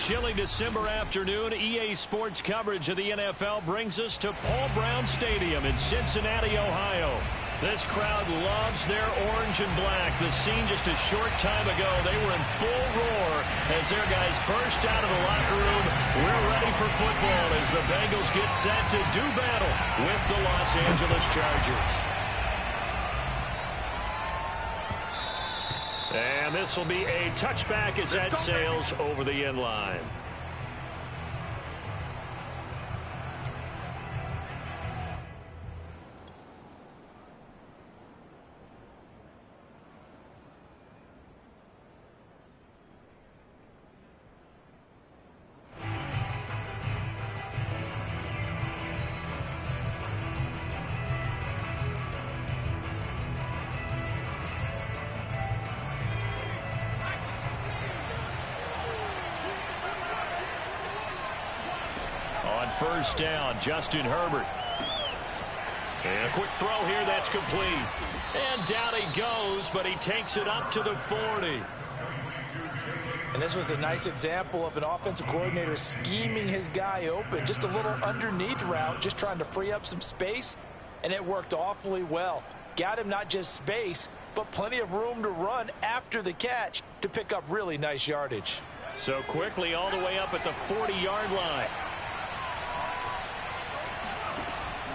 chilly December afternoon, EA Sports coverage of the NFL brings us to Paul Brown Stadium in Cincinnati, Ohio. This crowd loves their orange and black. The scene just a short time ago, they were in full roar as their guys burst out of the locker room. We're ready for football as the Bengals get set to do battle with the Los Angeles Chargers. And this will be a touchback as that sails over the end line. First down, Justin Herbert. And a quick throw here, that's complete. And down he goes, but he takes it up to the 40. And this was a nice example of an offensive coordinator scheming his guy open. Just a little underneath route, just trying to free up some space, and it worked awfully well. Got him not just space, but plenty of room to run after the catch to pick up really nice yardage. So quickly all the way up at the 40-yard line.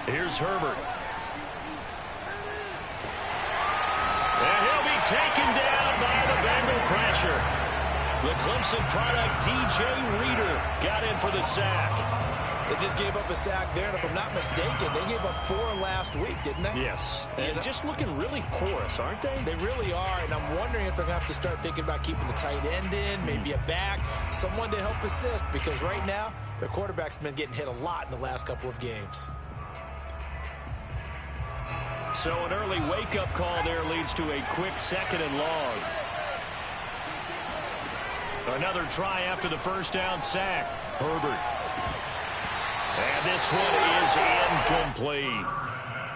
Here's Herbert. And he'll be taken down by the Bengal pressure. The Clemson product, DJ Reader, got in for the sack. They just gave up a sack there, and if I'm not mistaken, they gave up 4 last week, didn't they? Yes. And just looking really porous, aren't they? They really are, and I'm wondering if they're going to have to start thinking about keeping the tight end in, maybe a back, someone to help assist, because right now, their quarterback's been getting hit a lot in the last couple of games. So an early wake-up call there leads to a quick 2nd and long. Another try after the first down sack. Herbert. And this one is incomplete.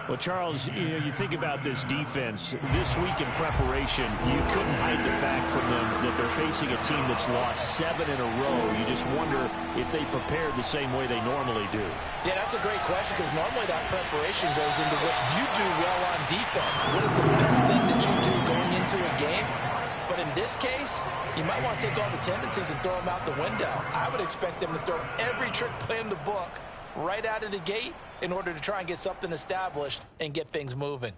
Well, Charles, you think about this defense. This week in preparation, you couldn't hide the fact from them that they're facing a team that's lost 7 in a row. You just wonder if they prepared the same way they normally do. Yeah, that's a great question, because normally that preparation goes into what you do well on defense. What is the best thing that you do going into a game? But in this case, you might want to take all the tendencies and throw them out the window. I would expect them to throw every trick play in the book right out of the gate in order to try and get something established and get things moving.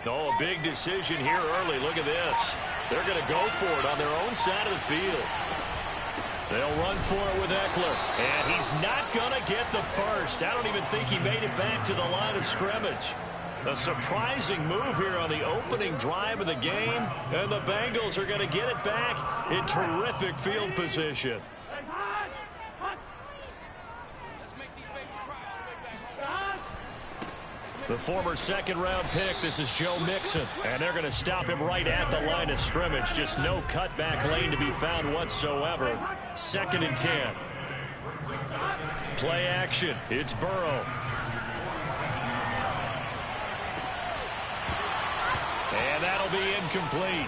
Oh, a big decision here early. Look at this. They're going to go for it on their own side of the field. They'll run for it with Eckler. And he's not going to get the first. I don't even think he made it back to the line of scrimmage. A surprising move here on the opening drive of the game. And the Bengals are going to get it back in terrific field position. The former second-round pick, this is Joe Mixon. And they're going to stop him right at the line of scrimmage. Just no cutback lane to be found whatsoever. 2nd and 10. Play action. It's Burrow. And that'll be incomplete.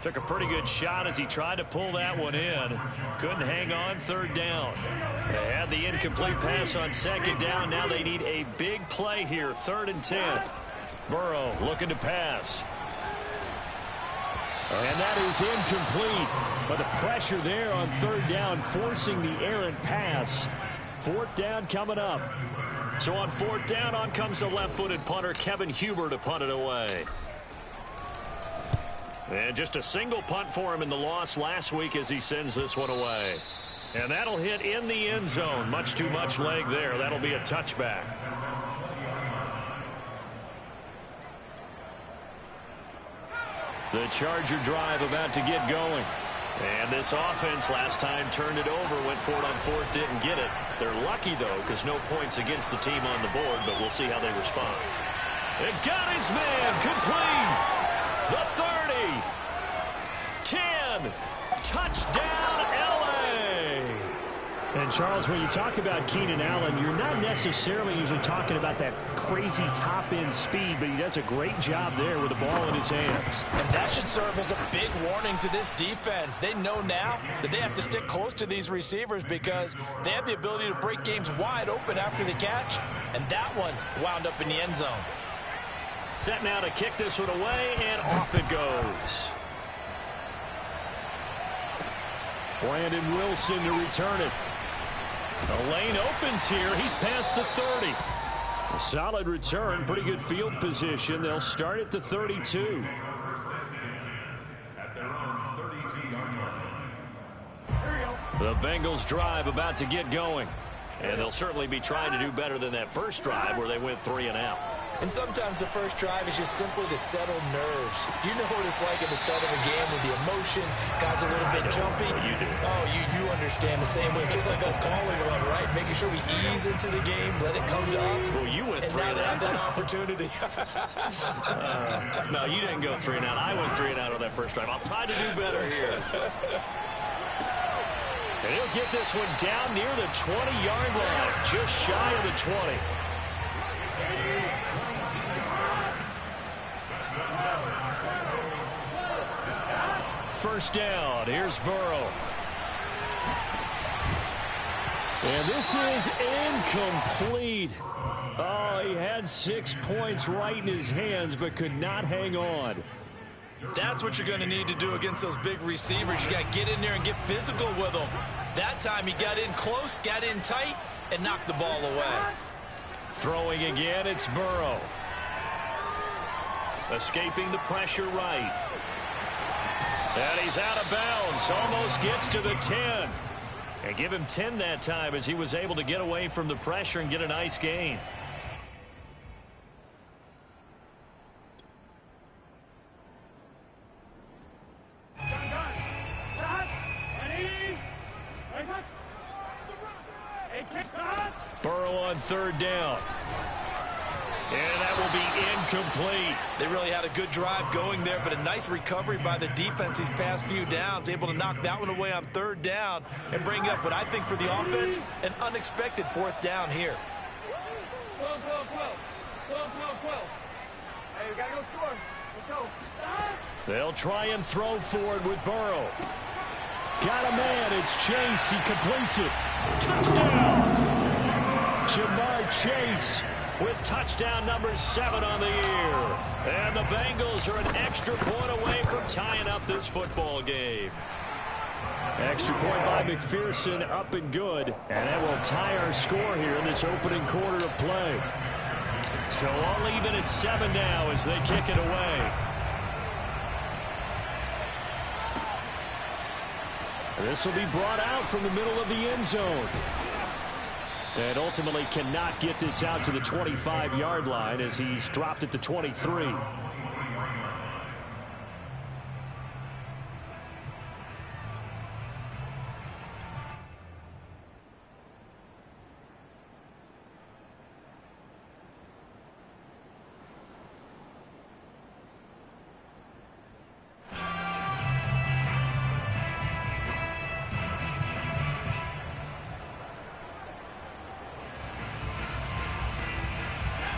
Took a pretty good shot as he tried to pull that one in. Couldn't hang on 3rd down. They had the incomplete pass on 2nd down. Now they need a big play here. 3rd and 10. Burrow looking to pass. And that is incomplete. But the pressure there on 3rd down, forcing the errant pass. 4th down coming up. So on 4th down, on comes the left-footed punter, Kevin Huber, to punt it away. And just a single punt for him in the loss last week as he sends this one away. And that'll hit in the end zone. Much too much leg there. That'll be a touchback. The Charger drive about to get going. And this offense last time turned it over, went for it on 4th, didn't get it. They're lucky, though, because no points against the team on the board, but we'll see how they respond. It got his man complete. The 30, 10, Touchdown, L.A. And, Charles, when you talk about Keenan Allen, you're not necessarily usually talking about that crazy top-end speed, but he does a great job there with the ball in his hands. And that should serve as a big warning to this defense. They know now that they have to stick close to these receivers because they have the ability to break games wide open after the catch, and that one wound up in the end zone. Set now to kick this one away, and off it goes. Brandon Wilson to return it. The lane opens here. He's past the 30. A solid return. Pretty good field position. They'll start at the 32. The Bengals drive about to get going. And they'll certainly be trying to do better than that first drive where they went 3 and out. And sometimes the first drive is just simply to settle nerves. You know what it's like at the start of a game with the emotion, guys a little bit jumpy. You do. Oh, you understand the same way. It's just like us calling one, right? Making sure we ease into the game, let it come to us. Well, you went 3 and and now they out. have that opportunity. No, you didn't go 3 and out. I went 3 and out on that first drive. I'll try to do better here. And he'll get this one down near the 20-yard line, just shy of the 20. First down. Here's Burrow. And this is incomplete. Oh, he had 6 points right in his hands, but could not hang on. That's what you're going to need to do against those big receivers. You got to get in there and get physical with them. That time he got in close, got in tight, and knocked the ball away. Throwing again, it's Burrow. Escaping the pressure right. And he's out of bounds. Almost gets to the 10. And give him 10 that time as he was able to get away from the pressure and get a nice gain. Burrow on third down. And that will be incomplete. They really had a good drive going there, but a nice recovery by the defense these past few downs, able to knock that one away on third down and bring up what I think for the offense, an unexpected fourth down here. 12. Hey, we got to go score. Let's go. They'll try and throw forward with Burrow. Got a man. It's Chase. He completes it. Touchdown! Jamar Chase with touchdown number 7 on the year. And the Bengals are an extra point away from tying up this football game. Extra point by McPherson, up and good. And that will tie our score here in this opening quarter of play. So all even at 7 now as they kick it away. This will be brought out from the middle of the end zone. And ultimately cannot get this out to the 25-yard line as he's dropped at the 23.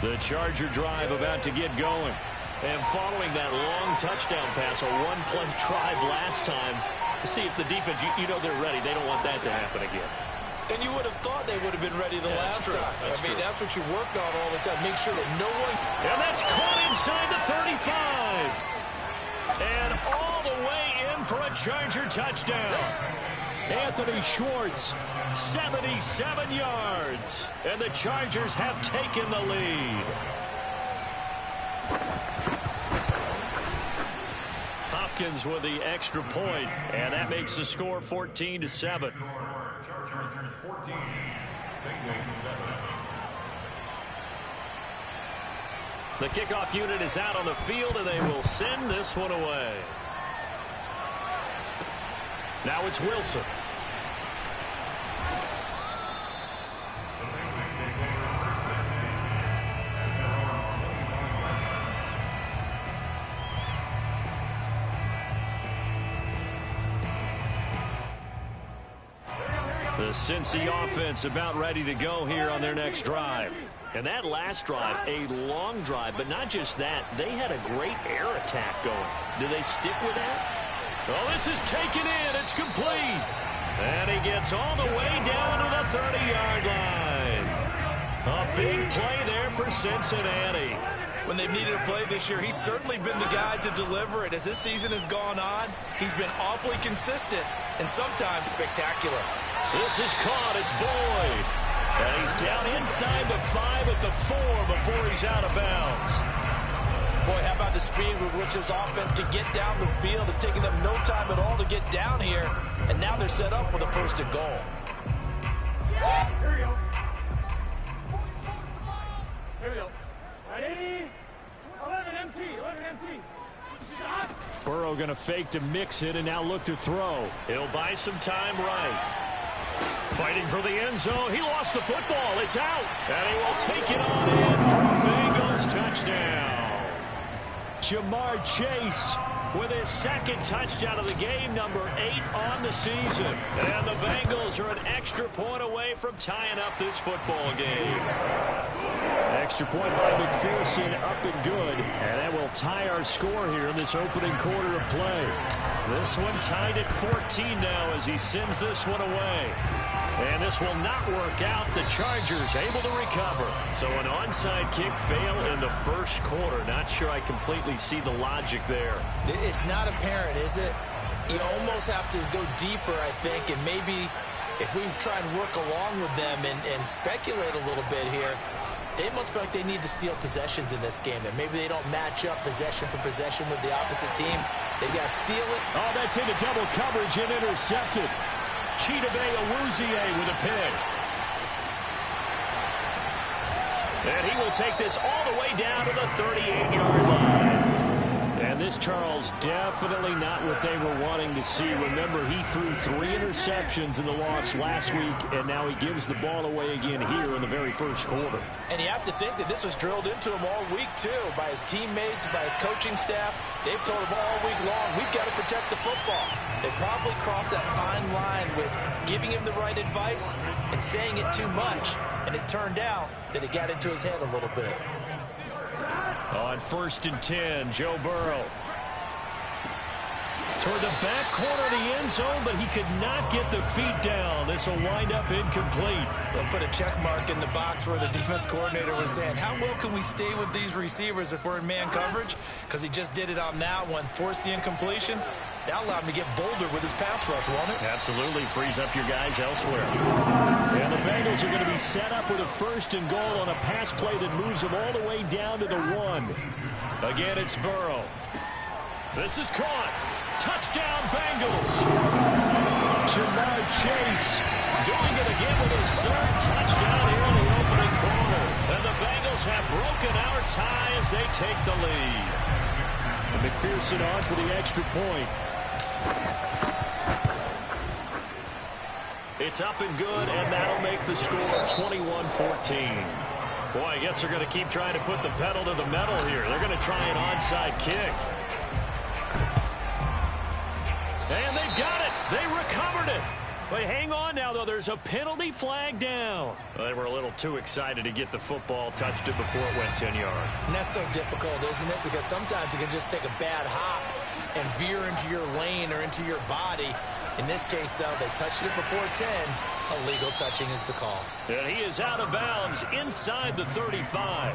The Charger drive about to get going. And following that long touchdown pass, a one-play drive last time, to see if the defense, you know they're ready. They don't want that to happen again. And you would have thought they would have been ready the last time. That's what you work on all the time. Make sure that no one... And that's caught inside the 35. And all the way in for a Charger touchdown. Anthony Schwartz, 77 yards. And the Chargers have taken the lead. Hopkins with the extra point, and that makes the score 14-7. Chargers 14, Bengals 7. The kickoff unit is out on the field, and they will send this one away. Now it's Wilson. The Cincy offense about ready to go here on their next drive. And that last drive, a long drive, but not just that. They had a great air attack going. Do they stick with that? Oh, this is taken in. It's complete. And he gets all the way down to the 30-yard line. A big play there for Cincinnati. When they've needed a play this year, he's certainly been the guy to deliver it. As this season has gone on, he's been awfully consistent and sometimes spectacular. This is caught. It's Boyd. And he's down inside the 5 at the 4 before he's out of bounds. Boy, how about the speed with which this offense can get down the field? It's taken them no time at all to get down here, and now they're set up with a 1st and goal. Here we go. Here we go. Ready? 11 empty. 11 empty. Burrow going to fake to mix it and now look to throw. He'll buy some time right. Fighting for the end zone. He lost the football. It's out. And he will take it on in for a Bengals touchdown. Jamar Chase with his 2nd touchdown of the game, number 8 on the season. And the Bengals are an extra point away from tying up this football game. Extra point by McPherson, up and good. And that will tie our score here in this opening quarter of play. This one tied at 14 now as he sends this one away. And this will not work out. The Chargers able to recover. So an onside kick fail in the 1st quarter. Not sure I completely see the logic there. It's not apparent, is it? You almost have to go deeper, I think, and maybe if we try and work along with them and speculate a little bit here, they must feel like they need to steal possessions in this game, and maybe they don't match up possession for possession with the opposite team. They've got to steal it. Oh, that's into double coverage and intercepted. Chidobe Awuzie with a pick. And he will take this all the way down to the 38-yard line. And this, Charles, definitely not what they were wanting to see. Remember, he threw 3 interceptions in the loss last week, and now he gives the ball away again here in the very 1st quarter. And you have to think that this was drilled into him all week, too, by his teammates, by his coaching staff. They've told him all week long, we've got to protect the football. They probably crossed that fine line with giving him the right advice and saying it too much. And it turned out that it got into his head a little bit. On 1st and 10, Joe Burrow. Toward the back corner of the end zone, but he could not get the feet down. This will wind up incomplete. They'll put a check mark in the box where the defense coordinator was saying, how well can we stay with these receivers if we're in man coverage? Because he just did it on that one, forced the incompletion. That allowed him to get bolder with his pass rush, won't it? Absolutely. Frees up your guys elsewhere. And the Bengals are going to be set up with a 1st and goal on a pass play that moves them all the way down to the 1. Again, it's Burrow. This is caught. Touchdown, Bengals. Jamar Chase doing it again with his 3rd touchdown here in the opening quarter. And the Bengals have broken our tie as they take the lead. And McPherson on for the extra point. It's up and good, and that'll make the score 21-14. Boy, I guess they're going to keep trying to put the pedal to the metal here. They're going to try an onside kick. And they've got it. They recovered it. But hang on now, though. There's a penalty flag down. Well, they were a little too excited to get the football, touched it before it went 10 yards. And that's so difficult, isn't it? Because sometimes you can just take a bad hop and veer into your lane or into your body. In this case, though, they touched it before 10. Illegal touching is the call. And he is out of bounds inside the 35.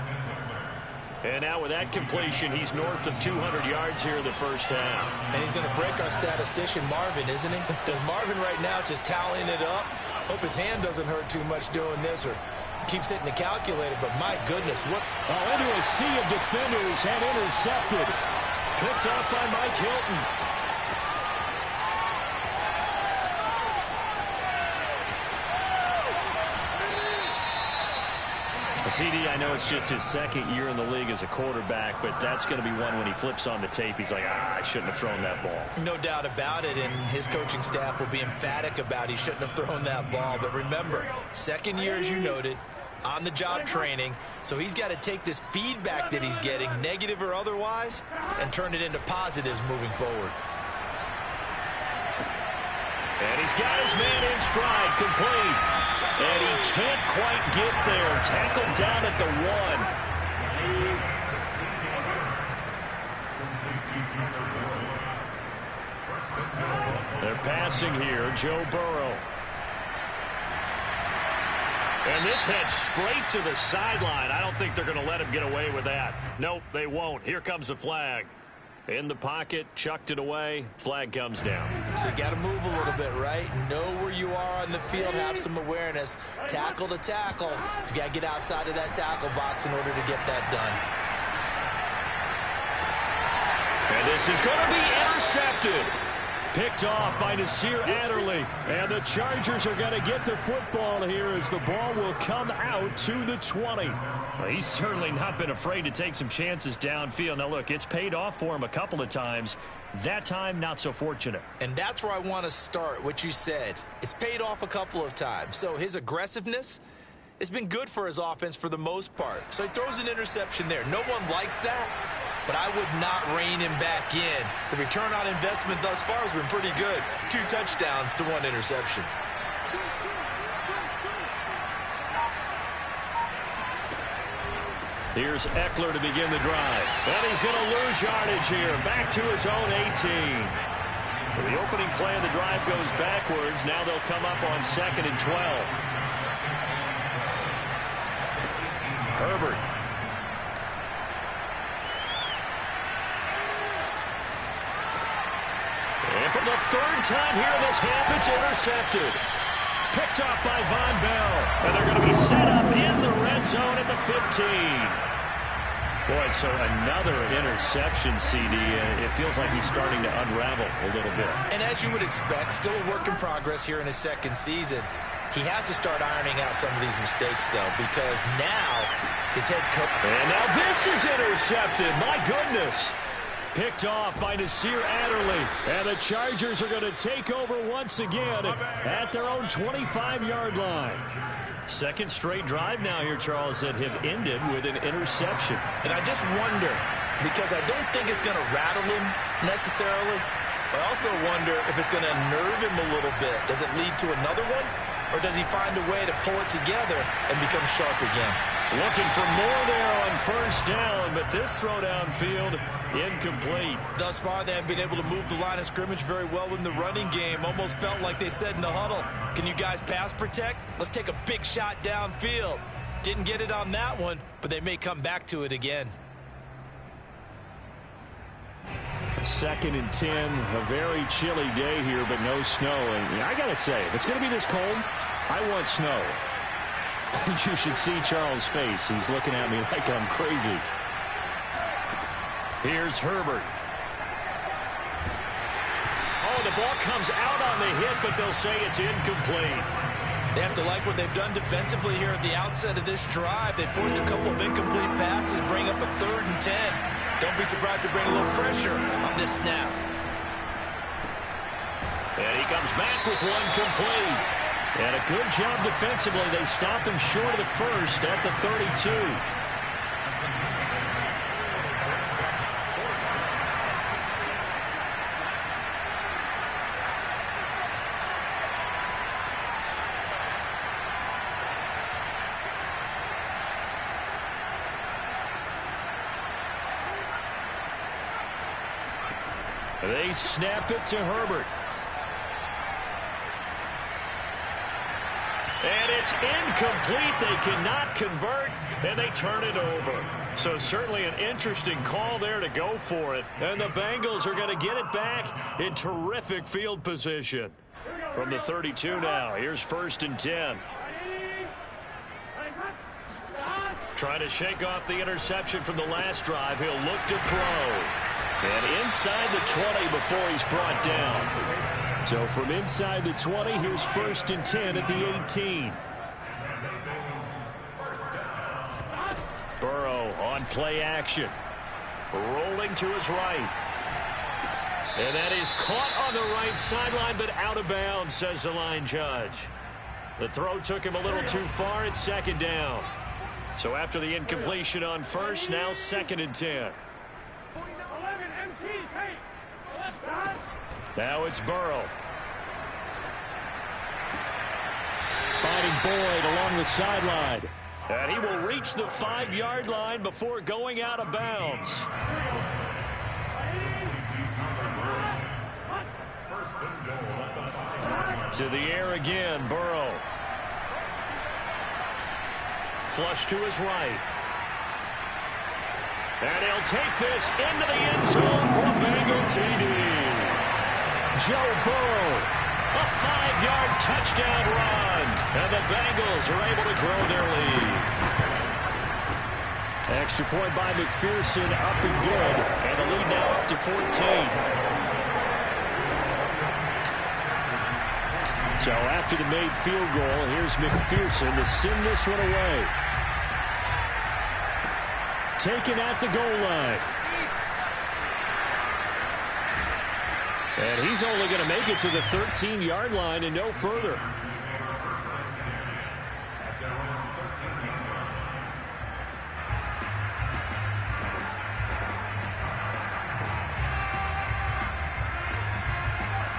And now with that completion, he's north of 200 yards here in the 1st half. And he's going to break our statistician, Marvin, isn't he? Because Marvin right now is just tallying it up. Hope his hand doesn't hurt too much doing this or keeps hitting the calculator. But my goodness, what... Oh, into a sea of defenders and intercepted. Picked off by Mike Hilton. CD, I know it's just his 2nd year in the league as a quarterback, but that's going to be one when he flips on the tape. He's like, I shouldn't have thrown that ball. No doubt about it, and his coaching staff will be emphatic about he shouldn't have thrown that ball. But remember, 2nd year, as you noted, on-the-job training, so he's got to take this feedback that he's getting, negative or otherwise, and turn it into positives moving forward. And he's got his man in stride, complete. And he can't quite get there. Tackled down at the 1. They're passing here, Joe Burrow. And this head straight to the sideline. I don't think they're going to let him get away with that. Nope, they won't. Here comes the flag. In the pocket, chucked it away, flag comes down. So you got to move a little bit, right? Know where you are on the field, have some awareness. Tackle to tackle. You got to get outside of that tackle box in order to get that done. And this is going to be intercepted. Picked off by Nasir Adderley. And the Chargers are going to get the football here as the ball will come out to the 20. Well, he's certainly not been afraid to take some chances downfield. Now, look, it's paid off for him a couple of times. That time, not so fortunate. And that's where I want to start, what you said. It's paid off a couple of times. So his aggressiveness has been good for his offense for the most part. So he throws an interception there. No one likes that, but I would not rein him back in. The return on investment thus far has been pretty good. 2 touchdowns to 1 interception. Here's Eckler to begin the drive. And he's going to lose yardage here. Back to his own 18. So the opening play of the drive goes backwards. Now they'll come up on 2nd and 12. Herbert. And for the 3rd time here in this half, it's intercepted. Picked off by Von Bell. And they're going to be set up in the red zone at the 15. Boy, so another interception, CD. It feels like he's starting to unravel a little bit. And as you would expect, still a work in progress here in his 2nd season. He has to start ironing out some of these mistakes, though, because now his head coach... And now this is intercepted. My goodness. Picked off by Nasir Adderley. And the Chargers are going to take over once again at their own 25-yard line. 2nd straight drive now here, Charles, that have ended with an interception. And I just wonder, because I don't think it's going to rattle him necessarily. I also wonder if it's going to unnerve him a little bit. Does it lead to another one? Or does he find a way to pull it together and become sharp again? Looking for more there on 1st down, but this throw downfield incomplete. Thus far, they haven't been able to move the line of scrimmage very well in the running game. Almost felt like they said in the huddle, can you guys pass protect? Let's take a big shot downfield. Didn't get it on that one, but they may come back to it again. 2nd and 10, a very chilly day here, but no snow. And I got to say, if it's going to be this cold, I want snow. You should see Charles' face. He's looking at me like I'm crazy. Here's Herbert. Oh, the ball comes out on the hit, but they'll say it's incomplete. They have to like what they've done defensively here at the outset of this drive. They forced a couple of incomplete passes, bring up a 3rd and 10. Don't be surprised to bring a little pressure on this snap. And he comes back with one complete. And a good job defensively. They stop him short of the 1st at the 32. They snap it to Herbert. And it's incomplete. They cannot convert, and they turn it over. So certainly an interesting call there to go for it. And the Bengals are going to get it back in terrific field position. From the 32 now, here's 1st and 10. Trying to shake off the interception from the last drive. He'll look to throw. And inside the 20 before he's brought down. So from inside the 20, here's 1st and 10 at the 18. Burrow on play action. Rolling to his right. And that is caught on the right sideline, but out of bounds, says the line judge. The throw took him a little too far. It's 2nd down. So after the incompletion on 1st, now 2nd and 10. Now it's Burrow. finding Boyd along the sideline. And he will reach the 5-yard line before going out of bounds. To the air again, Burrow. Flush to his right. And he'll take this into the end zone for a Bengal TD. Joe Burrow, a 5-yard touchdown run. And the Bengals are able to grow their lead. Extra point by McPherson, up and good. And the lead now up to 14. So after the made field goal, here's McPherson to send this one away. Taken at the goal line. And he's only going to make it to the 13-yard line and no further.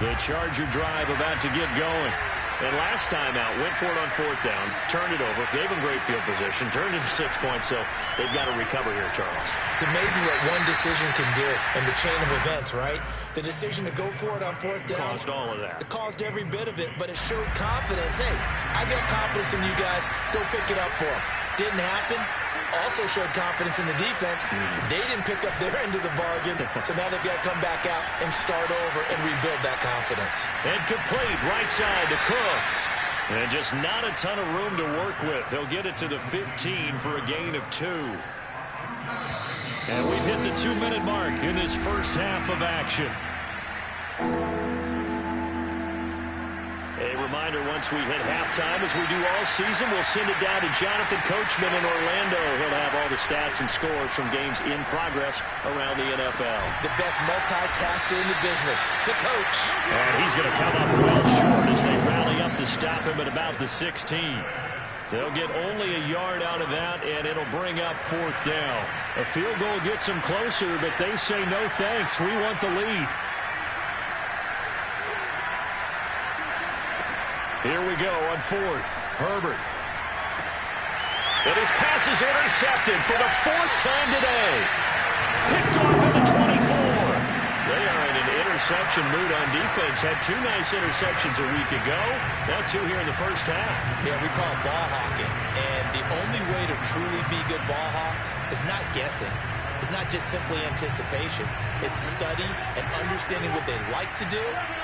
The Charger drive about to get going. And last time out, went for it on 4th down, turned it over, gave him great field position, turned it to 6 points, so they've got to recover here, Charles. It's amazing what one decision can do in the chain of events, right? The decision to go for it on 4th down. Caused all of that. It caused every bit of it, but it showed confidence. Hey, I got confidence in you guys. Go pick it up for them. Didn't happen. Also showed confidence in the defense. They didn't pick up their end of the bargain, so now they've got to come back out and start over and rebuild that confidence. And complete right side to Cook. And just not a ton of room to work with. He'll get it to the 15 for a gain of 2. And we've hit the 2-minute mark in this first half of action. A reminder, once we hit halftime, as we do all season, we'll send it down to Jonathan Coachman in Orlando. He'll have all the stats and scores from games in progress around the NFL. The best multitasker in the business, the coach. And he's going to come up well short as they rally up to stop him at about the 16. They'll get only a yard out of that, and it'll bring up 4th down. A field goal gets them closer, but they say no thanks. We want the lead. Here we go on 4th. Herbert. And his pass is intercepted for the 4th time today. Picked off at the 24. They are in an interception mood on defense. Had 2 nice interceptions a week ago. Now 2 here in the first half. Yeah, we call it ball hawking. And the only way to truly be good ball hawks is not guessing. It's not just simply anticipation. It's study and understanding what they like to do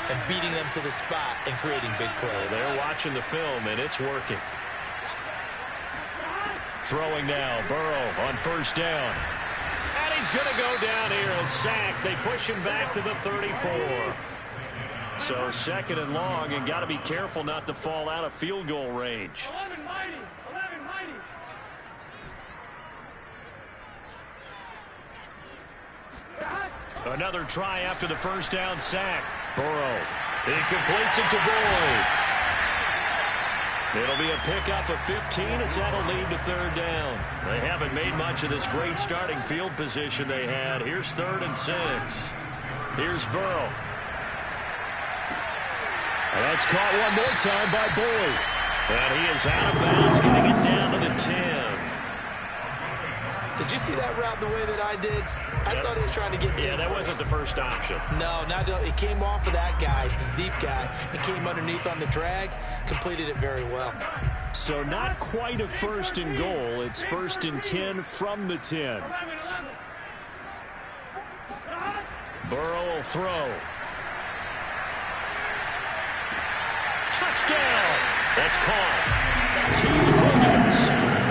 and beating them to the spot and creating big plays. They're watching the film, and it's working. Throwing now, Burrow on 1st down. And he's going to go down here, a sack. They push him back to the 34. So 2nd and long, and got to be careful not to fall out of field goal range. 11 mighty. 11 mighty. Another try after the 1st down sack. Burrow. He completes it to Boyd. It'll be a pickup of 15 as that'll lead to 3rd down. They haven't made much of this great starting field position they had. Here's 3rd and 6. Here's Burrow. And that's caught one more time by Boyd. And he is out of bounds, getting it down to the 10. Did you see that route the way that I did? I thought he was trying to get deep. Yeah, that wasn't the first option. No, it came off of that guy, the deep guy, and came underneath on the drag, completed it very well. So not quite a 1st and goal. It's 1st and 10 from the 10. Burrow will throw. Touchdown! That's caught. T. Higgins,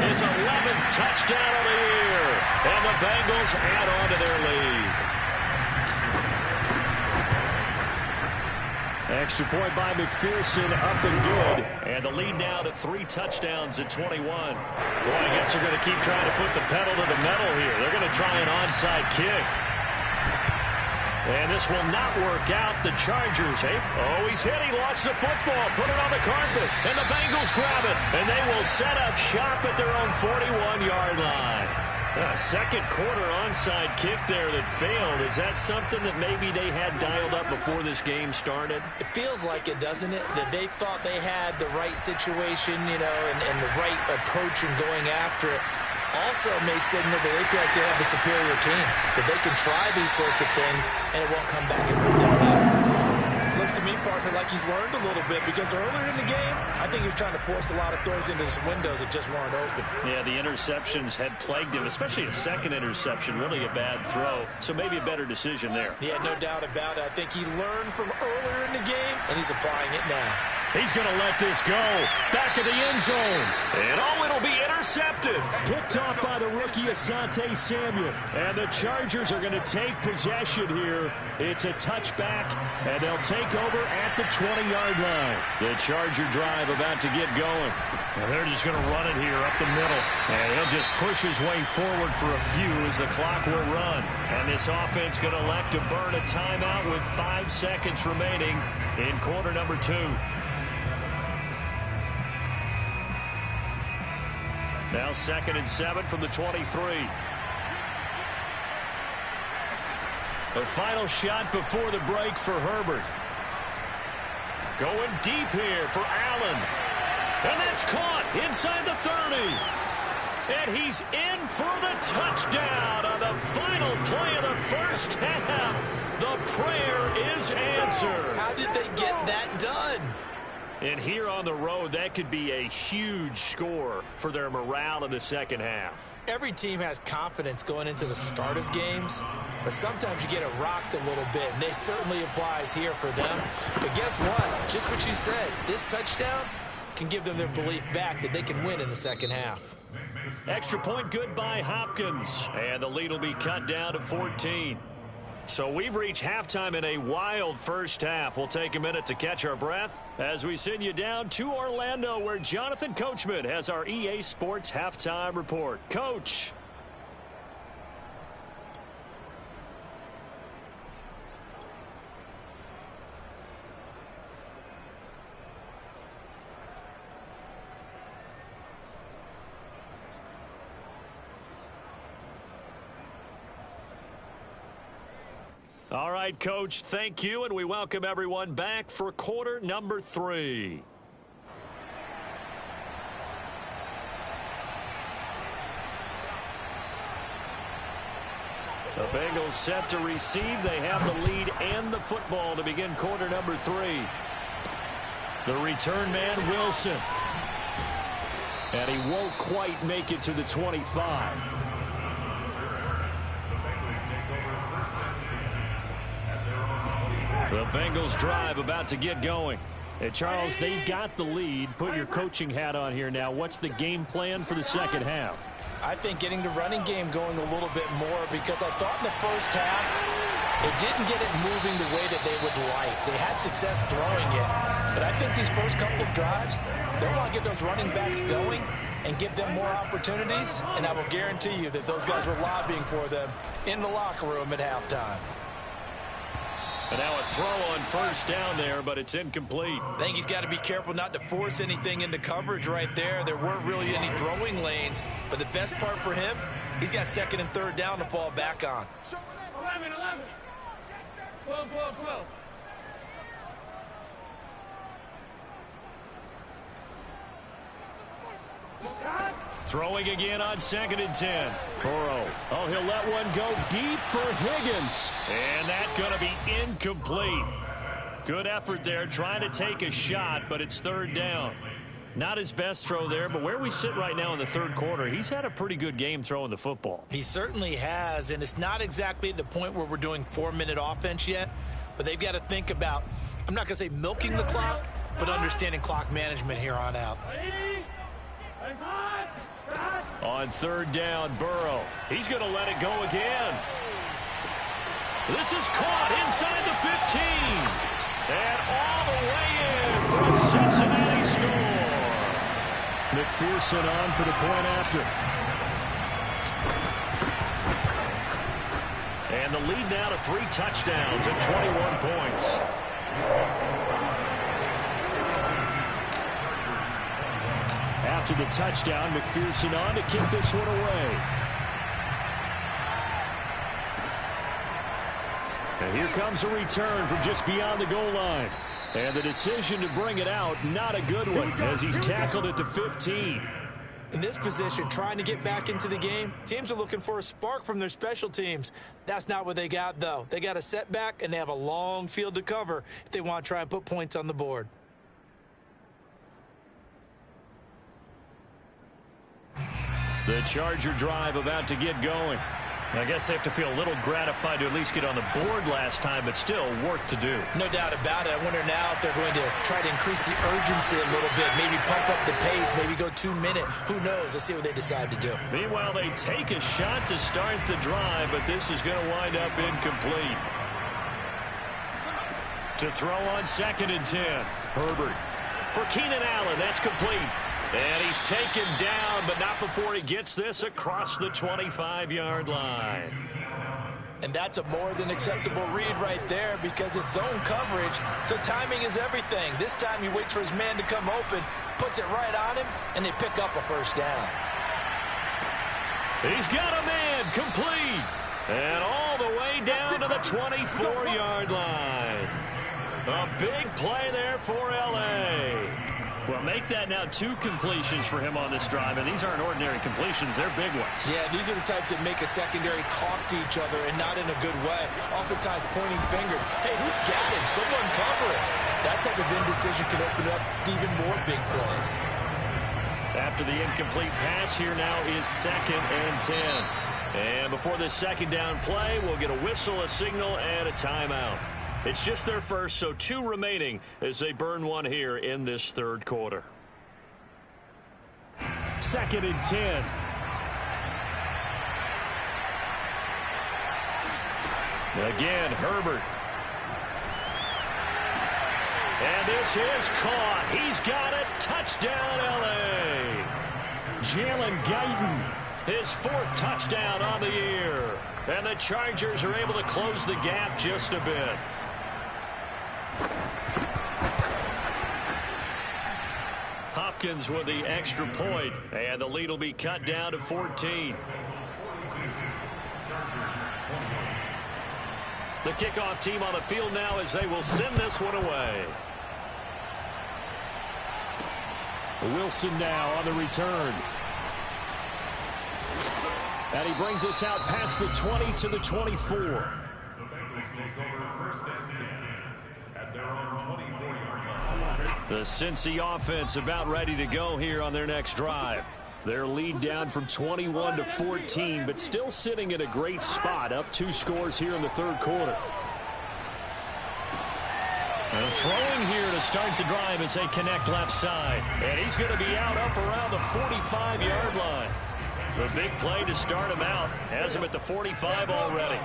his 11th touchdown of the year. And the Bengals add on to their lead. Extra point by McPherson, up and good. And the lead now to 3 touchdowns at 21. Boy, I guess they're going to keep trying to put the pedal to the metal here. They're going to try an onside kick. And this will not work out. The Chargers, he's hit. He lost the football. Put it on the carpet. And the Bengals grab it. And they will set up shop at their own 41-yard line. Second quarter onside kick there that failed. Is that something that maybe they had dialed up before this game started? It feels like it, doesn't it? That they thought they had the right situation, you know, and the right approach in going after it. Also may signal that they feel like they have the superior team, that they can try these sorts of things and it won't come back and hurt them later. Looks to me, partner, like he's learned a little bit because earlier in the game, I think he was trying to force a lot of throws into his windows that just weren't open. Yeah, the interceptions had plagued him, especially a second interception, really a bad throw. So maybe a better decision there. Yeah, no doubt about it. I think he learned from earlier in the game, and he's applying it now. He's going to let this go. Back of the end zone. And it'll be intercepted. Picked off by the rookie Asante Samuel. And the Chargers are going to take possession here. It's a touchback, and they'll take over at the 20-yard line. The Charger drive about to get going. And they're just going to run it here up the middle. And he'll just push his way forward for a few as the clock will run. And this offense going to elect to burn a timeout with 5 seconds remaining in quarter number 2. Now 2nd and 7 from the 23. The final shot before the break for Herbert. Going deep here for Allen. And that's caught inside the 30. And he's in for the touchdown on the final play of the first half. The prayer is answered. How did they get that done? And here on the road, that could be a huge score for their morale in the second half. Every team has confidence going into the start of games, but sometimes you get it rocked a little bit, and this certainly applies here for them. But guess what? Just what you said, this touchdown can give them their belief back that they can win in the second half. Extra point good by Hopkins, and the lead will be cut down to 14. So we've reached halftime in a wild first half. We'll take a minute to catch our breath as we send you down to Orlando, where Jonathan Coachman has our EA Sports Halftime Report. Coach. All right, Coach, thank you, and we welcome everyone back for quarter number 3. The Bengals set to receive. They have the lead and the football to begin quarter number 3. The return man, Wilson. And he won't quite make it to the 25. The Bengals drive about to get going. Hey, Charles, they've got the lead. Put your coaching hat on here now. What's the game plan for the second half? I think getting the running game going a little bit more, because I thought in the first half they didn't get it moving the way that they would like. They had success throwing it. But I think these first couple of drives, they want to get those running backs going and give them more opportunities. And I will guarantee you that those guys were lobbying for them in the locker room at halftime. And now a throw on first down there, but it's incomplete. I think he's got to be careful not to force anything into coverage right there. There weren't really any throwing lanes, but the best part for him, he's got 2nd and 3rd down to fall back on. 11, 12, 12, 12. Throwing again on 2nd and 10. Burrow. Oh, he'll let one go deep for Higgins. And that's going to be incomplete. Good effort there, trying to take a shot, but it's 3rd down. Not his best throw there, but where we sit right now in the 3rd quarter, he's had a pretty good game throwing the football. He certainly has, and it's not exactly at the point where we're doing 4-minute offense yet, but they've got to think about, I'm not going to say milking the clock, but understanding clock management here on out. On 3rd down, Burrow. He's going to let it go again. This is caught inside the 15. And all the way in for a Cincinnati score. McPherson on for the point after. And the lead now to 3 touchdowns and 21 points. After the touchdown, McPherson on to kick this one away. And here comes a return from just beyond the goal line. And the decision to bring it out, not a good one, as he's tackled at the 15. In this position, trying to get back into the game, teams are looking for a spark from their special teams. That's not what they got, though. They got a setback, and they have a long field to cover if they want to try and put points on the board. The Charger drive about to get going. I guess they have to feel a little gratified to at least get on the board last time, but still work to do. No doubt about it. I wonder now if they're going to try to increase the urgency a little bit, maybe pump up the pace, maybe go 2-minute. Who knows? Let's see what they decide to do. Meanwhile, they take a shot to start the drive, but this is going to wind up incomplete. To throw on 2nd and 10. Herbert. For Keenan Allen, that's complete. And he's taken down, but not before he gets this across the 25-yard line. And that's a more than acceptable read right there because it's zone coverage, so timing is everything. This time he waits for his man to come open, puts it right on him, and they pick up a first down. He's got a man complete. And all the way down to the 24-yard line. A big play there for L.A. Well, make that now 2 completions for him on this drive, and these aren't ordinary completions. They're big ones. Yeah, these are the types that make a secondary talk to each other, and not in a good way. Oftentimes pointing fingers. Hey, who's got him? Someone cover it. That type of indecision can open up to even more big plays. After the incomplete pass, here now is 2nd and 10. And before this second down play, we'll get a whistle, a signal, and a timeout. It's just their first, so 2 remaining as they burn one here in this 3rd quarter. 2nd and 10. Again, Herbert. And this is caught. He's got it. Touchdown, L.A. Jalen Guyton, his 4th touchdown on the year. And the Chargers are able to close the gap just a bit. Hopkins with the extra point, and the lead will be cut down to 14. The kickoff team on the field now as they will send this one away. Wilson now on the return. And he brings us out past the 20 to the 24. The Bengals take over 1st and 10 at their own 24-yard line. The Cincy offense about ready to go here on their next drive. Their lead down from 21 to 14, but still sitting in a great spot, up 2 scores here in the 3rd quarter. And throwing here to start the drive as they connect left side. And he's going to be out up around the 45-yard line. The big play to start him out. Has him at the 45 already.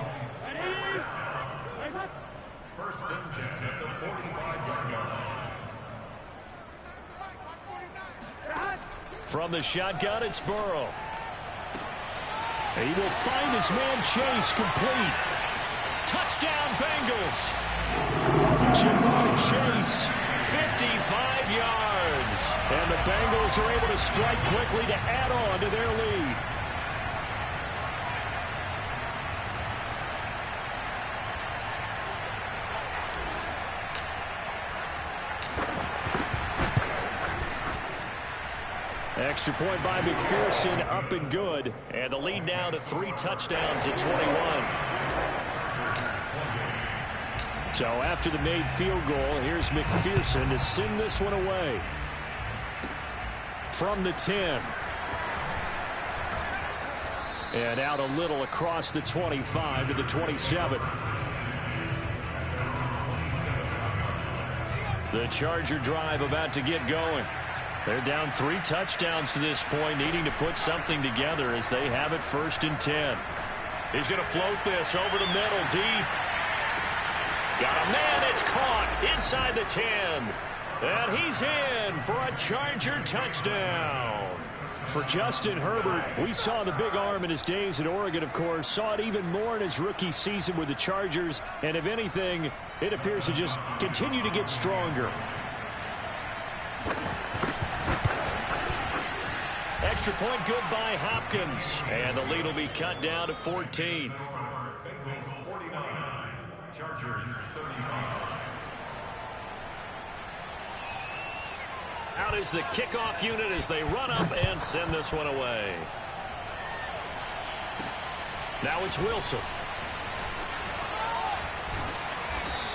1st and 10 at the 45-yard line. From the shotgun, it's Burrow. He will find his man Chase complete. Touchdown, Bengals. Jamar Chase, 55 yards. And the Bengals are able to strike quickly to add on to their lead. Extra point by McPherson, up and good. And the lead now to 3 touchdowns at 21. So after the made field goal, here's McPherson to send this one away. From the 10. And out a little across the 25 to the 27. The Charger drive about to get going. They're down 3 touchdowns to this point, needing to put something together as they have it 1st and 10. He's going to float this over the middle, deep. Got a man, it's caught inside the 10. And he's in for a Charger touchdown. For Justin Herbert, we saw the big arm in his days at Oregon, of course. Saw it even more in his rookie season with the Chargers. And if anything, it appears to just continue to get stronger. Extra point good by Hopkins. And the lead will be cut down to 14. Chargers 35. Out is the kickoff unit as they run up and send this one away. Now it's Wilson.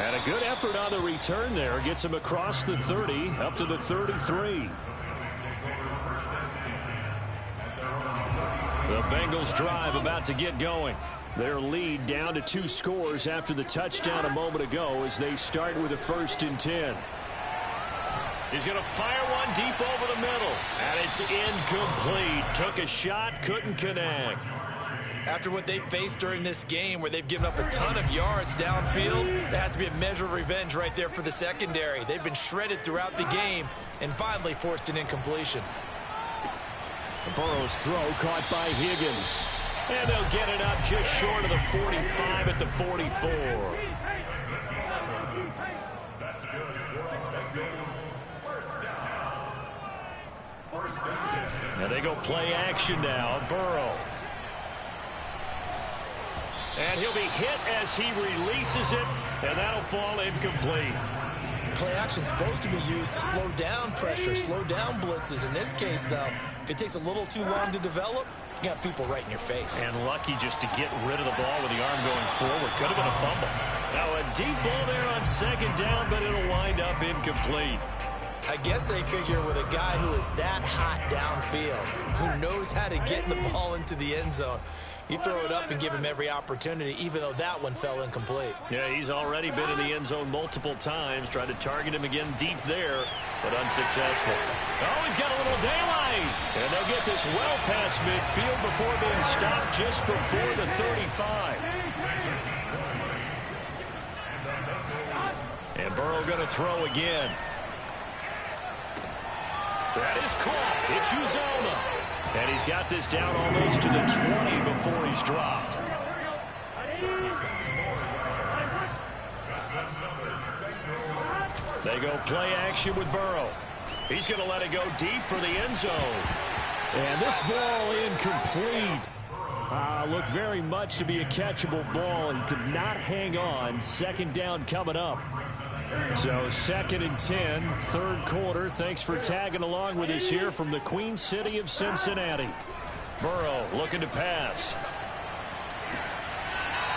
And a good effort on the return there. Gets him across the 30, up to the 33. The Bengals drive about to get going. Their lead down to 2 scores after the touchdown a moment ago as they start with a 1st and 10. He's going to fire one deep over the middle. And it's incomplete. Took a shot, couldn't connect. After what they faced during this game where they've given up a ton of yards downfield, that has to be a measure of revenge right there for the secondary. They've been shredded throughout the game and finally forced an incompletion. Burrow's throw caught by Higgins. And they'll get it up just short of the 45 at the 44. That's good. First down. And they go play action now. Burrow. And he'll be hit as he releases it, and that'll fall incomplete. Play action's supposed to be used to slow down pressure, slow down blitzes. In this case, though, if it takes a little too long to develop, you got people right in your face. And lucky just to get rid of the ball with the arm going forward. Could have been a fumble. Now a deep ball there on 2nd down, but it'll wind up incomplete. I guess they figure with a guy who is that hot downfield, who knows how to get the ball into the end zone, you throw it up and give him every opportunity, even though that one fell incomplete. Yeah, he's already been in the end zone multiple times. Tried to target him again deep there, but unsuccessful. Oh, he's got a little daylight. And they'll get this well past midfield before being stopped just before the 35. And Burrow going to throw again. That is caught. It's Uzoma. And he's got this down almost to the 20 before he's dropped. They go play action with Burrow. He's going to let it go deep for the end zone. And this ball incomplete. Looked very much to be a catchable ball and could not hang on. 2nd down coming up. So 2nd and 10, 3rd quarter. Thanks for tagging along with us here from the Queen City of Cincinnati. Burrow looking to pass.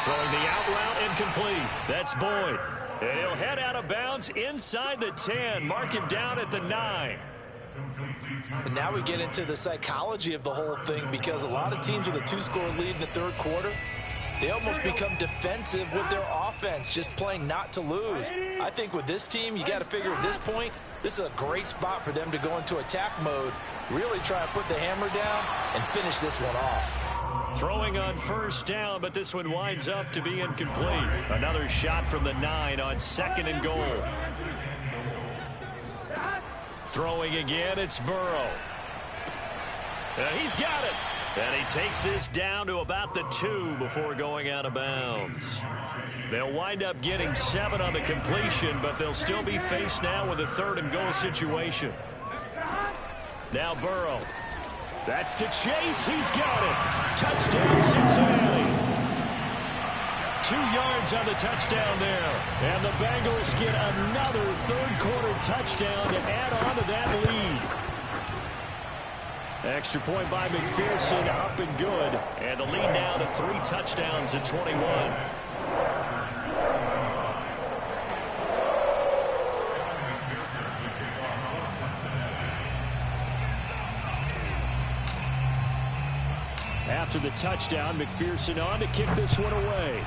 Throwing the out route incomplete. That's Boyd. And he'll head out of bounds inside the 10. Mark him down at the 9. And now we get into the psychology of the whole thing, because a lot of teams with a 2-score lead in the 3rd quarter, they almost become defensive with their offense, just playing not to lose. I think with this team, you got to figure at this point, this is a great spot for them to go into attack mode, really try to put the hammer down and finish this one off. Throwing on 1st down, but this one winds up to be incomplete. Another shot from the 9 on 2nd and goal. Throwing again, it's Burrow. He's got it. And he takes this down to about the 2 before going out of bounds. They'll wind up getting 7 on the completion, but they'll still be faced now with a 3rd and goal situation. Now Burrow. That's to Chase. He's got it. Touchdown, Cincinnati. 2 yards on the touchdown there. And the Bengals get another 3rd quarter touchdown to add on to that lead. Extra point by McPherson, up and good. And the lead now to 3 touchdowns at 21. After the touchdown, McPherson on to kick this one away.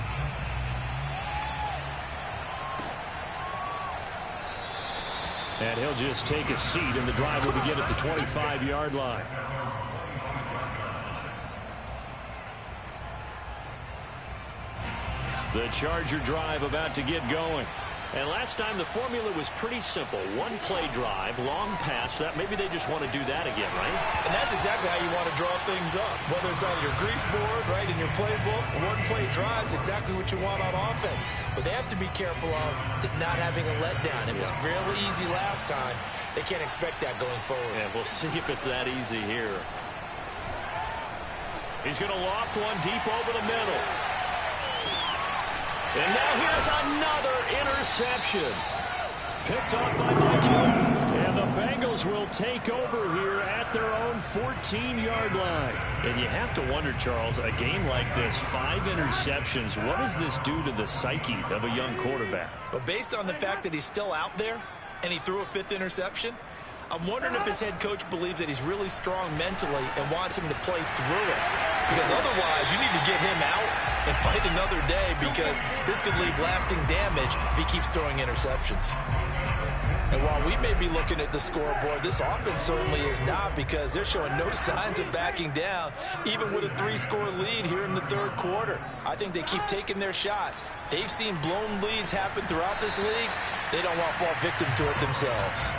And he'll just take a seat, and the drive will begin at the 25-yard line. The Charger drive about to get going. And last time the formula was pretty simple. 1-play drive, long pass. That maybe they just want to do that again, right? And that's exactly how you want to draw things up. Whether it's on your grease board, right, in your playbook, 1-play drive is exactly what you want on offense. What they have to be careful of is not having a letdown. It was really easy last time. They can't expect that going forward. And we'll see if it's that easy here. He's going to loft one deep over the middle. And now here's another interception. Picked off by Mike Hilton. And the Bengals will take over here at their own 14-yard line. And you have to wonder, Charles, a game like this, 5 interceptions, what does this do to the psyche of a young quarterback? But based on the fact that he's still out there and he threw a 5th interception, I'm wondering if his head coach believes that he's really strong mentally and wants him to play through it. Because otherwise, you need to get him out and fight another day, because this could leave lasting damage if he keeps throwing interceptions. And while we may be looking at the scoreboard, this offense certainly is not, because they're showing no signs of backing down, even with a 3-score lead here in the 3rd quarter. I think they keep taking their shots. They've seen blown leads happen throughout this league. They don't want to fall victim to it themselves.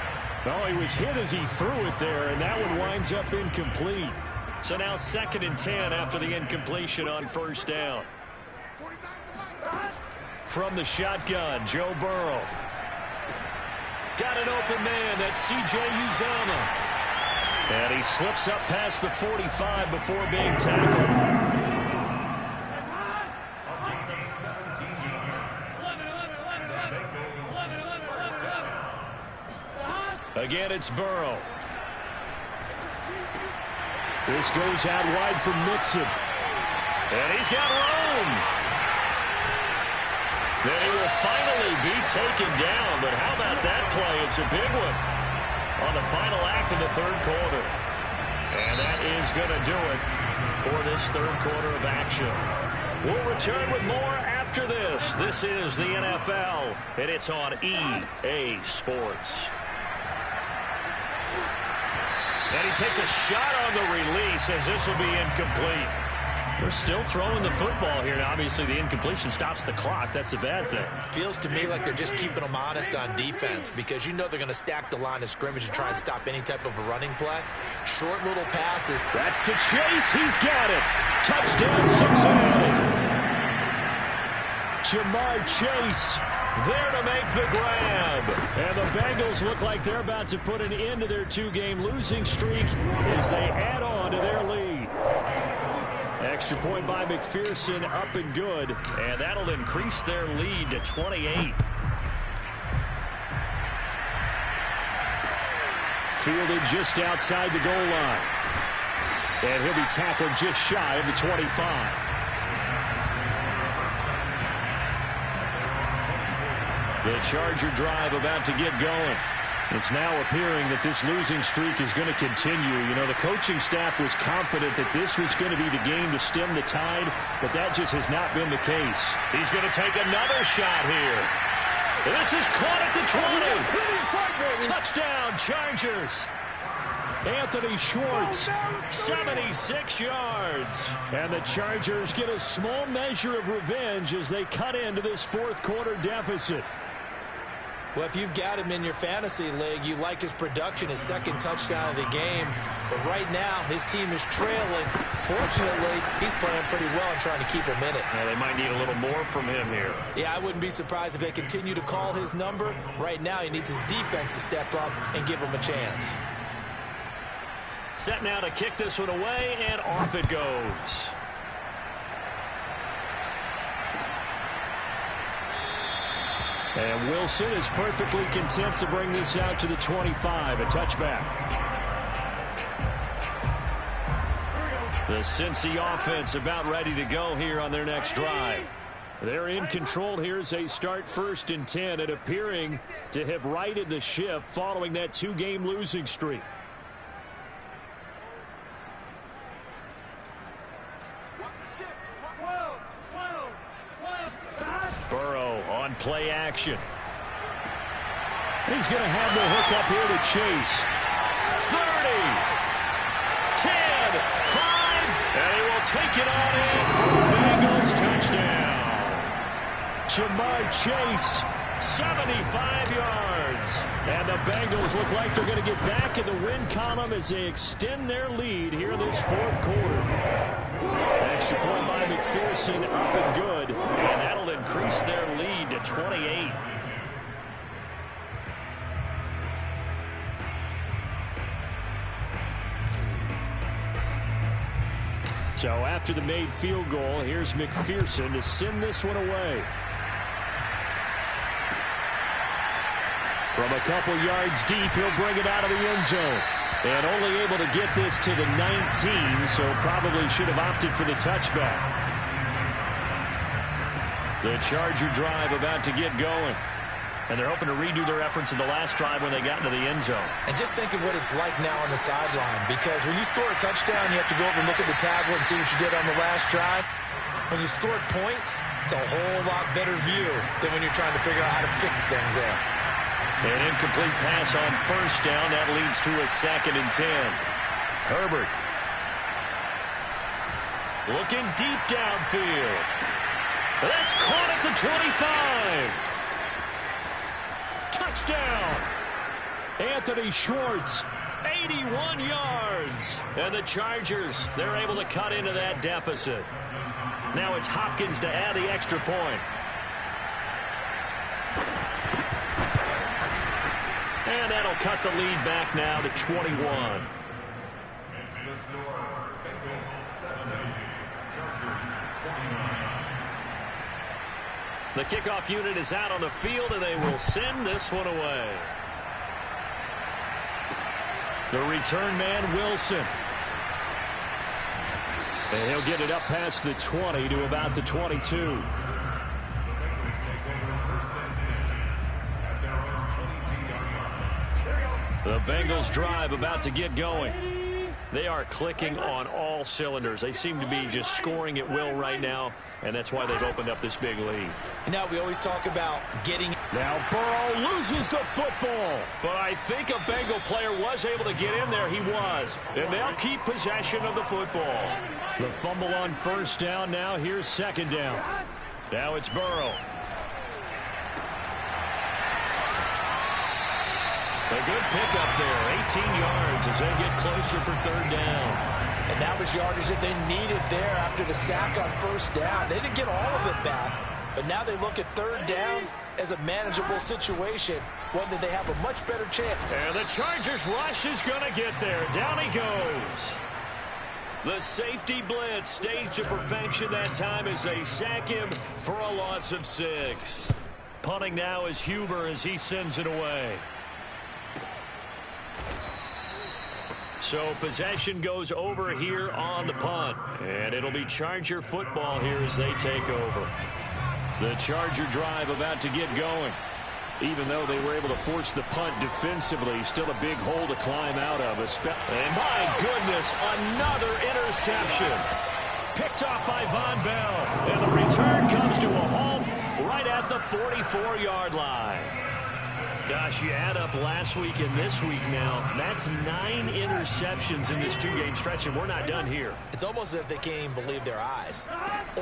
No, he was hit as he threw it there, and that one winds up incomplete. So now 2nd and 10 after the incompletion on 1st down. From the shotgun, Joe Burrow. Got an open man, that's C.J. Uzomah. And he slips up past the 45 before being tackled. Again, it's Burrow. This goes out wide for Mixon. And he's got room. Then he will finally be taken down. But how about that play? It's a big one on the final act of the 3rd quarter. And that is going to do it for this 3rd quarter of action. We'll return with more after this. This is the NFL, and it's on EA Sports. And he takes a shot on the release, as this will be incomplete. We're still throwing the football here. Now, obviously, the incompletion stops the clock. That's the bad thing. Feels to me like they're just keeping them honest on defense, because you know they're going to stack the line of scrimmage and try and stop any type of a running play. Short little passes. That's to Chase. He's got it. Touchdown, Cincinnati. Jamar Chase there to make the grab. And the Bengals look like they're about to put an end to their 2-game losing streak as they add on to their lead. Extra point by McPherson, up and good. And that'll increase their lead to 28. Fielded just outside the goal line. And he'll be tackled just shy of the 25. The Charger drive about to get going. It's now appearing that this losing streak is going to continue. You know, the coaching staff was confident that this was going to be the game to stem the tide, but that just has not been the case. He's going to take another shot here. And this is caught at the 20. Touchdown, Chargers. Anthony Schwartz, 76 yards. And the Chargers get a small measure of revenge as they cut into this 4th quarter deficit. Well, if you've got him in your fantasy league, you like his production, his 2nd touchdown of the game. But right now, his team is trailing. Fortunately, he's playing pretty well and trying to keep him in it. Well, they might need a little more from him here. Yeah, I wouldn't be surprised if they continue to call his number. Right now, he needs his defense to step up and give him a chance. Set now to kick this one away, and off it goes. And Wilson is perfectly content to bring this out to the 25, a touchback. The Cincy offense about ready to go here on their next drive. They're in control here as they start 1st and 10, and appearing to have righted the ship following that 2-game losing streak. Burrow on play action. He's going to have the hook up here to Chase. 30, 10, 5, and he will take it on in for a Bengals touchdown. Jamar Chase, 75 yards. And the Bengals look like they're going to get back in the win column as they extend their lead here in this 4th quarter. Extra point by McPherson, up and good. And that'll increase their lead to 28. So after the made field goal, here's McPherson to send this one away. From a couple yards deep, he'll bring it out of the end zone. And only able to get this to the 19, so probably should have opted for the touchback. The Charger drive about to get going. And they're hoping to redo their efforts in the last drive when they got into the end zone. And just think of what it's like now on the sideline, because when you score a touchdown, you have to go over and look at the tablet and see what you did on the last drive. When you scored points, it's a whole lot better view than when you're trying to figure out how to fix things there. An incomplete pass on first down. That leads to a 2nd and 10. Herbert. Looking deep downfield. That's caught at the 25. Touchdown. Anthony Schwartz, 81 yards. And the Chargers, they're able to cut into that deficit. Now it's Hopkins to add the extra point. And that'll cut the lead back now to 21. It's the score. Bengals 7, Chargers 49. The kickoff unit is out on the field, and they will send this one away. The return man, Wilson. And he'll get it up past the 20 to about the 22. The Bengals take over 1st and 10 at their own 22-yard line. The Bengals drive about to get going. They are clicking on all cylinders. They seem to be just scoring at will right now, and that's why they've opened up this big lead. And now we always talk about getting... Now Burrow loses the football. But I think a Bengal player was able to get in there. He was. And they'll keep possession of the football. The fumble on first down now. Here's 2nd down. Now it's Burrow. A good pickup there, 18 yards as they get closer for 3rd down. And that was yardage that they needed there after the sack on first down. They didn't get all of it back, but now they look at 3rd down as a manageable situation, one that they have a much better chance. And the Chargers rush is going to get there. Down he goes. The safety blitz staged to perfection that time as they sack him for a loss of 6. Punting now is Huber as he sends it away. So possession goes over here on the punt. And it'll be Charger football here as they take over. The Charger drive about to get going. Even though they were able to force the punt defensively, still a big hole to climb out of. And my goodness, another interception. Picked off by Von Bell. And the return comes to a halt right at the 44-yard line. Gosh, you add up last week and this week now, that's 9 interceptions in this 2-game stretch, and we're not done here. It's almost as if they can't even believe their eyes.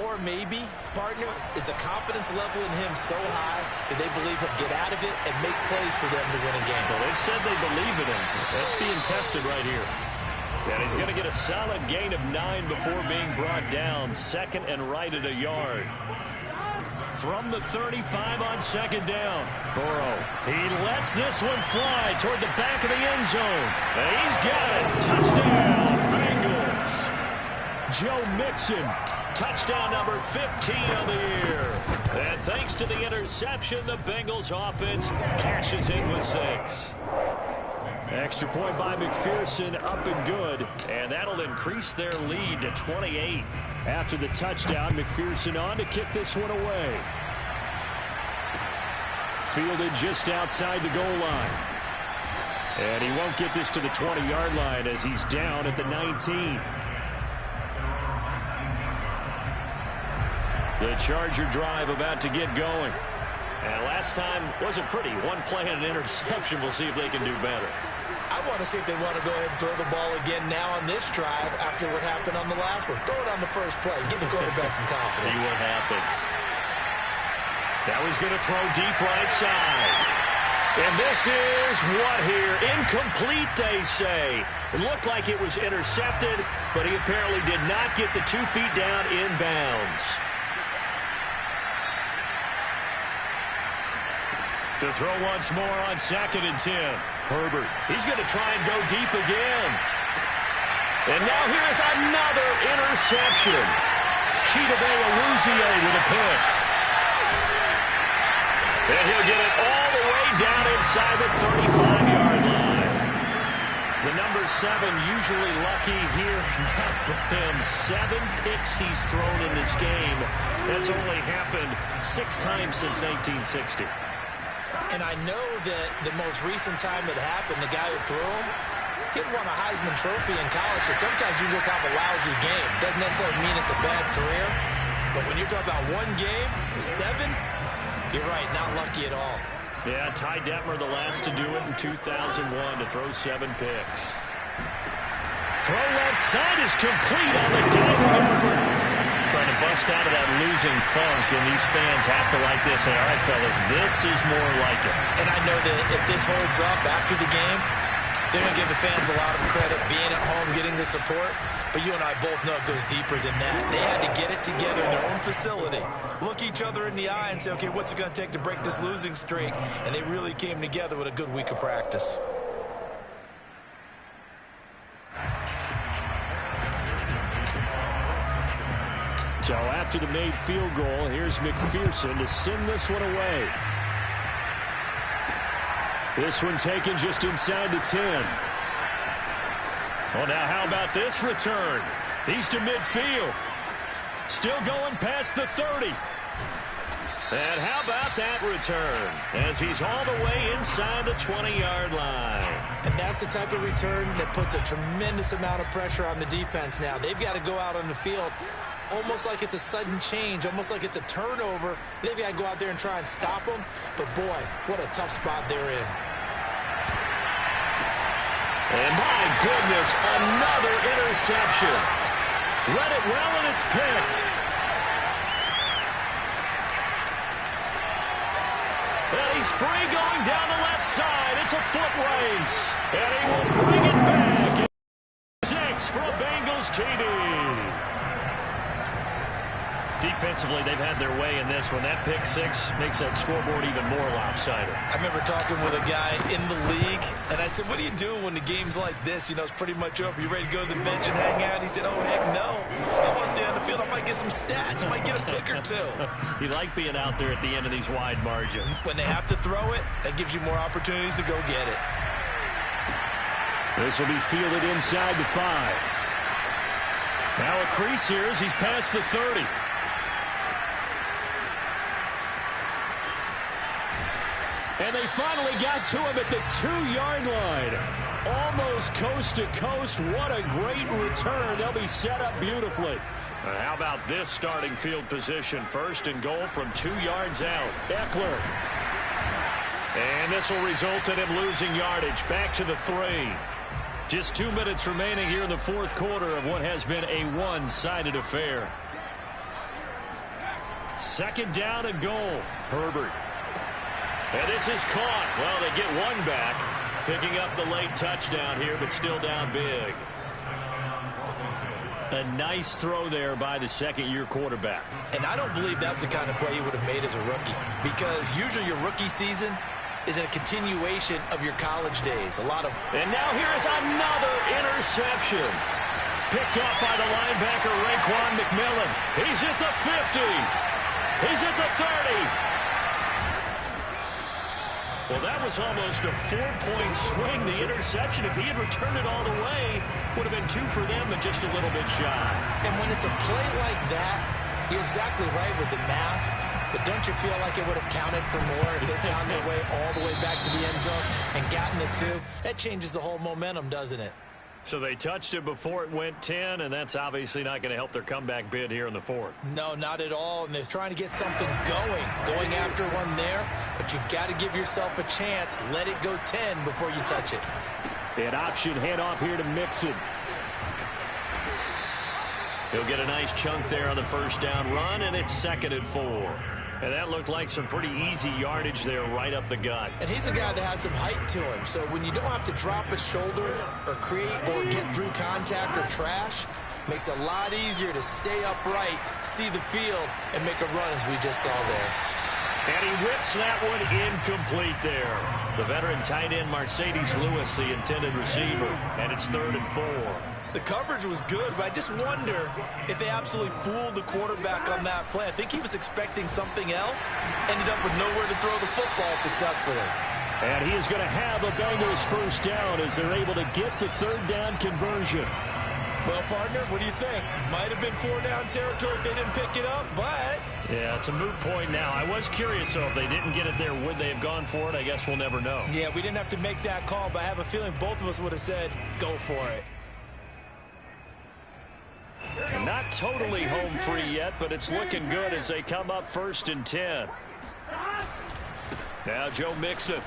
Or maybe, partner, is the confidence level in him so high that they believe he'll get out of it and make plays for them to win a game. Well, they've said they believe in him. That's being tested right here. And he's going to get a solid gain of 9 before being brought down. 2nd and right at a yard. From the 35 on 2nd down. Burrow. He lets this one fly toward the back of the end zone. And he's got it. Touchdown, Bengals. Joe Mixon. Touchdown number 15 of the year. And thanks to the interception, the Bengals offense cashes in with 6. Extra point by McPherson, up and good. And that'll increase their lead to 28. After the touchdown, McPherson on to kick this one away. Fielded just outside the goal line. And he won't get this to the 20-yard line as he's down at the 19. The Charger drive about to get going. And last time wasn't pretty. One play and an interception. We'll see if they can do better. I want to see if they want to go ahead and throw the ball again now on this drive after what happened on the last one. Throw it on the first play. Give the quarterback some confidence. See what happens. Now he's going to throw deep right side. And this is what here? Incomplete, they say. It looked like it was intercepted, but he apparently did not get the 2 feet down in bounds. To throw once more on 2nd and 10. Herbert. He's going to try and go deep again. And now here's another interception. Chidobe Awuzie with a pick. And he'll get it all the way down inside the 35-yard line. The number 7 usually lucky here. Not for him. 7 picks he's thrown in this game. That's only happened 6 times since 1960. And I know that the most recent time it happened, the guy who threw him, he had won a Heisman Trophy in college, so sometimes you just have a lousy game. Doesn't necessarily mean it's a bad career, but when you're talking about one game, 7, you're right, not lucky at all. Yeah, Ty Detmer the last to do it in 2001 to throw 7 picks. Throw left side is complete on the dive over. Trying to bust out of that losing funk, and these fans have to like this. Say, all right, fellas, this is more like it. And I know that if this holds up after the game, they're going to give the fans a lot of credit being at home, getting the support. But you and I both know it goes deeper than that. They had to get it together in their own facility, look each other in the eye and say, okay, what's it going to take to break this losing streak? And they really came together with a good week of practice. So after the made field goal, here's McPherson to send this one away. This one taken just inside the 10. Well, now how about this return? He's to midfield. Still going past the 30. And how about that return as he's all the way inside the 20-yard line. And that's the type of return that puts a tremendous amount of pressure on the defense now. They've got to go out on the field almost like it's a sudden change, almost like it's a turnover. They've got to go out there and try and stop them. But, boy, what a tough spot they're in. And my goodness, another interception. Read it well, and it's picked. And he's free going down the left side. It's a foot race. And he will bring it back. 6 for a Bengals TD. Defensively, they've had their way in this one. That pick 6 makes that scoreboard even more lopsided. I remember talking with a guy in the league, and I said, what do you do when the game's like this? You know, it's pretty much over. You ready to go to the bench and hang out? He said, oh, heck no. I want to stay on the field. I might get some stats. I might get a pick or 2. You like being out there at the end of these wide margins. When they have to throw it, that gives you more opportunities to go get it. This will be fielded inside the 5. Now a crease here as he's past the 30. And they finally got to him at the 2-yard line. Almost coast to coast. What a great return. They'll be set up beautifully. How about this starting field position? 1st and goal from 2 yards out. Eckler. And this will result in him losing yardage. Back to the 3. Just 2 minutes remaining here in the 4th quarter of what has been a one-sided affair. 2nd down and goal. Herbert. And this is caught. Well, they get one back. Picking up the late touchdown here, but still down big. A nice throw there by the second-year quarterback. And I don't believe that was the kind of play he would have made as a rookie. Because usually your rookie season is a continuation of your college days. And now here is another interception. Picked up by the linebacker, Raekwon McMillan. He's at the 50. He's at the 30. Well, that was almost a 4-point swing. The interception, if he had returned it all the way, would have been 2 for them, but just a little bit shy. And when it's a play like that, you're exactly right with the math. But don't you feel like it would have counted for more if they found their way all the way back to the end zone and gotten the 2? That changes the whole momentum, doesn't it? So they touched it before it went 10, and that's obviously not going to help their comeback bid here in the 4th. No, not at all. And they're trying to get something going after one there. But you've got to give yourself a chance. Let it go 10 before you touch it. An option handoff here to Mixon. He'll get a nice chunk there on the 1st down run, and it's 2nd and 4. And that looked like some pretty easy yardage there right up the gut. And he's a guy that has some height to him. So when you don't have to drop a shoulder or create or get through contact or trash, makes it a lot easier to stay upright, see the field, and make a run as we just saw there. And he whips that one incomplete there. The veteran tight end Mercedes Lewis, the intended receiver. And it's 3rd and 4. The coverage was good, but I just wonder if they absolutely fooled the quarterback on that play. I think he was expecting something else. Ended up with nowhere to throw the football successfully. And he is going to have a Bengals first down as they're able to get the third down conversion. Well, partner, what do you think? Might have been 4-down territory if they didn't pick it up, but... Yeah, it's a moot point now. I was curious, though, if they didn't get it there, would they have gone for it? I guess we'll never know. Yeah, we didn't have to make that call, but I have a feeling both of us would have said, go for it. Not totally home free yet, but it's looking good as they come up 1st and 10. Now Joe Mixon.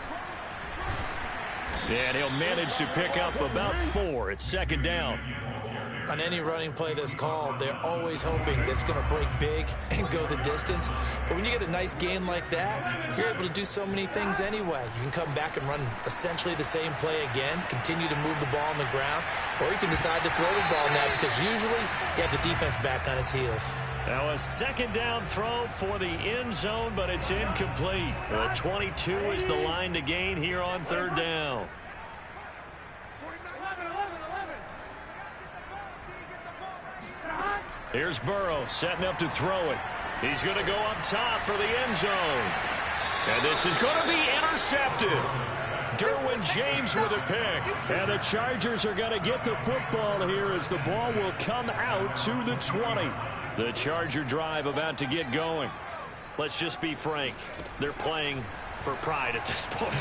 And he'll manage to pick up about 4. It's 2nd down. On any running play that's called, they're always hoping that it's going to break big and go the distance. But when you get a nice game like that, you're able to do so many things anyway. You can come back and run essentially the same play again, continue to move the ball on the ground, or you can decide to throw the ball now because usually you have the defense back on its heels. Now a 2nd down throw for the end zone, but it's incomplete. 22 is the line to gain here on 3rd down. Here's Burrow setting up to throw it. He's going to go up top for the end zone. And this is going to be intercepted. Derwin James with a pick. And the Chargers are going to get the football here as the ball will come out to the 20. The Charger drive about to get going. Let's just be frank. They're playing for pride at this point.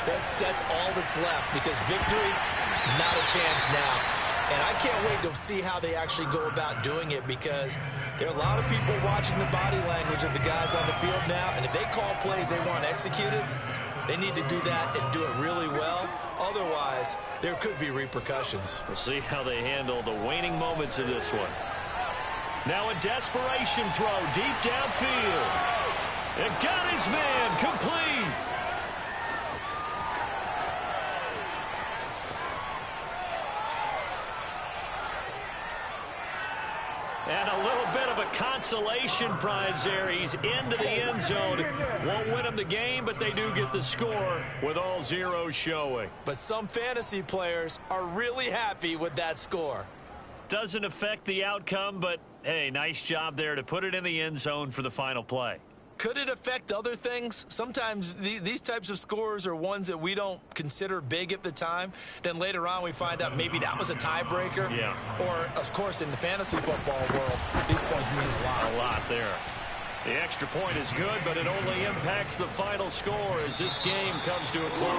That's all that's left because victory, not a chance now. And I can't wait to see how they actually go about doing it because there are a lot of people watching the body language of the guys on the field now. And if they call plays they want executed, they need to do that and do it really well. Otherwise, there could be repercussions. We'll see how they handle the waning moments of this one. Now a desperation throw deep downfield. It got his man complete. And a little bit of a consolation prize there. He's into the end zone. Won't win him the game, but they do get the score with all zeros showing. But some fantasy players are really happy with that score. Doesn't affect the outcome, but, hey, nice job there to put it in the end zone for the final play. Could it affect other things? Sometimes these types of scores are ones that we don't consider big at the time. Then later on we find out maybe that was a tiebreaker. Yeah. Or, of course, in the fantasy football world, these points mean a lot. A lot there. The extra point is good, but it only impacts the final score as this game comes to a close.